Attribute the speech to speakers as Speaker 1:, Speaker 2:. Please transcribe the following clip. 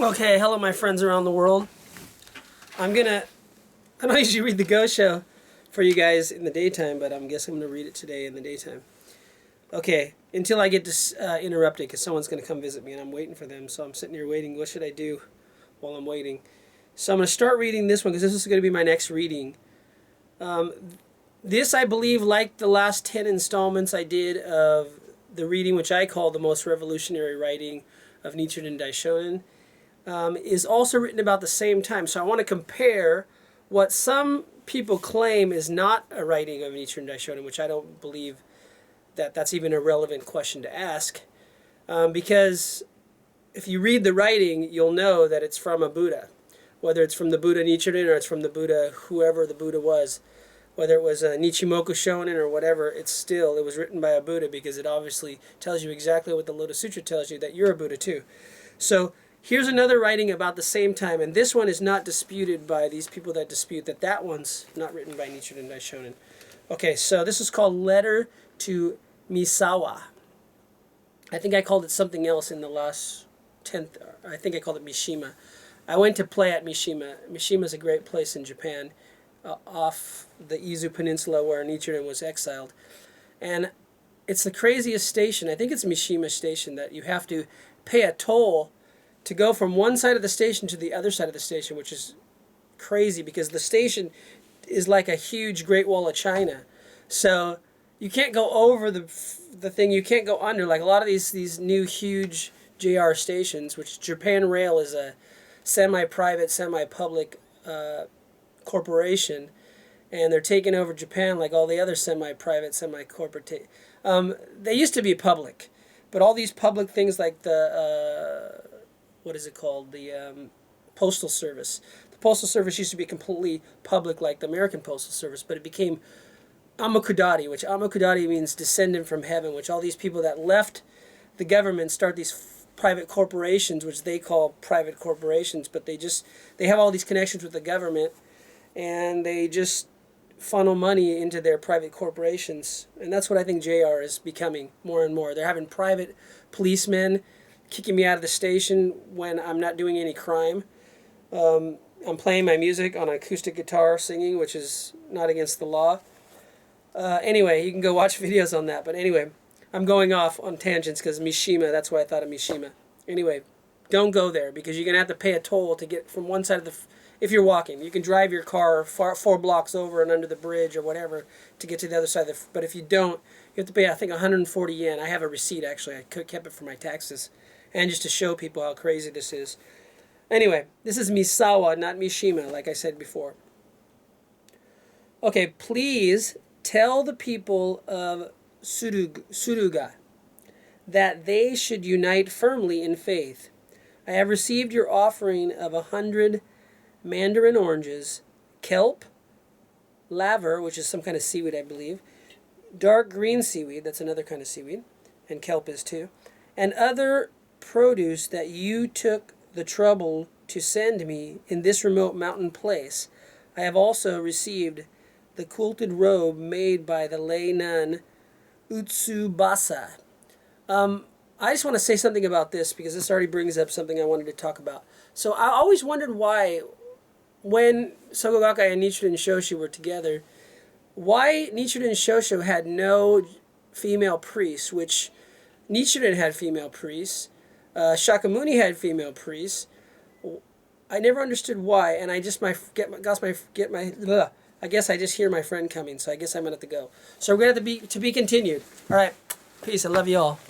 Speaker 1: Okay, hello my friends around the world. I don't usually read the Go Show for you guys in the daytime, but I guess I'm going to read it today in the daytime. Okay, until I get interrupted because someone's going to come visit me and I'm waiting for them, so I'm sitting here waiting. What should I do while I'm waiting? So I'm going to start reading this one because this is going to be my next reading. This, I believe, like the last 10 installments I did of the reading, which I call the most revolutionary writing of Nichiren Daishonin, is also written about the same time. So I want to compare what some people claim is not a writing of Nichiren Daishonin, which I don't believe that that's even a relevant question to ask. Because if you read the writing, you'll know that it's from a Buddha. Whether it's from the Buddha Nichiren or it's from the Buddha, whoever the Buddha was. Whether it was a Nichimoku Shonin or whatever, it was written by a Buddha because it obviously tells you exactly what the Lotus Sutra tells you, that you're a Buddha too. So here's another writing about the same time, and this one is not disputed by these people that dispute that that one's not written by Nichiren Daishonin. Okay, so this is called Letter to Misawa. I think I called it something else in the last 10th. I think I called it Mishima. I went to play at Mishima. Mishima is a great place in Japan, off the Izu Peninsula where Nichiren was exiled. And it's the craziest station. I think it's Mishima Station that you have to pay a toll to go from one side of the station to the other side of the station, which is crazy because the station is like a huge Great Wall of China. So you can't go over the thing, you can't go under. Like a lot of these new huge JR stations, which Japan Rail is a semi-private, semi-public corporation, and they're taking over Japan like all the other semi-private, semi-corporate. They used to be public, but all these public things like the what is it called? The Postal Service. The Postal Service used to be completely public like the American Postal Service, but it became Amakudari, which Amakudari means descendant from heaven, which all these people that left the government start these private corporations, which they call private corporations, but they have all these connections with the government, and they just funnel money into their private corporations. And that's what I think JR is becoming more and more. They're having private policemen kicking me out of the station when I'm not doing any crime. I'm playing my music on an acoustic guitar singing, which is not against the law. Anyway, you can go watch videos on that. But anyway, I'm going off on tangents because Mishima, that's why I thought of Mishima. Anyway, don't go there because you're going to have to pay a toll to get from one side of the... If you're walking, you can drive your car 4 blocks over and under the bridge or whatever to get to the other side. But if you don't, you have to pay, I think, 140 yen. I have a receipt, actually. I kept it for my taxes. And just to show people how crazy this is. Anyway, this is Misawa, not Mishima, like I said before. Okay, please tell the people of Suruga that they should unite firmly in faith. I have received your offering of 100 mandarin oranges, kelp, laver, which is some kind of seaweed, I believe, dark green seaweed, that's another kind of seaweed, and kelp is too, and other produce that you took the trouble to send me in this remote mountain place. I have also received the quilted robe made by the lay nun Utsubasa. I just want to say something about this because this already brings up something I wanted to talk about. So I always wondered why, when Sogo Gakkai and Nichiren Shoshu were together, why Nichiren Shoshu had no female priests, which Nichiren had female priests, Shakyamuni had female priests. I never understood why, and I just I guess I just hear my friend coming, so I guess I'm gonna have to go. So we're gonna have to be continued. All right, peace. I love you all.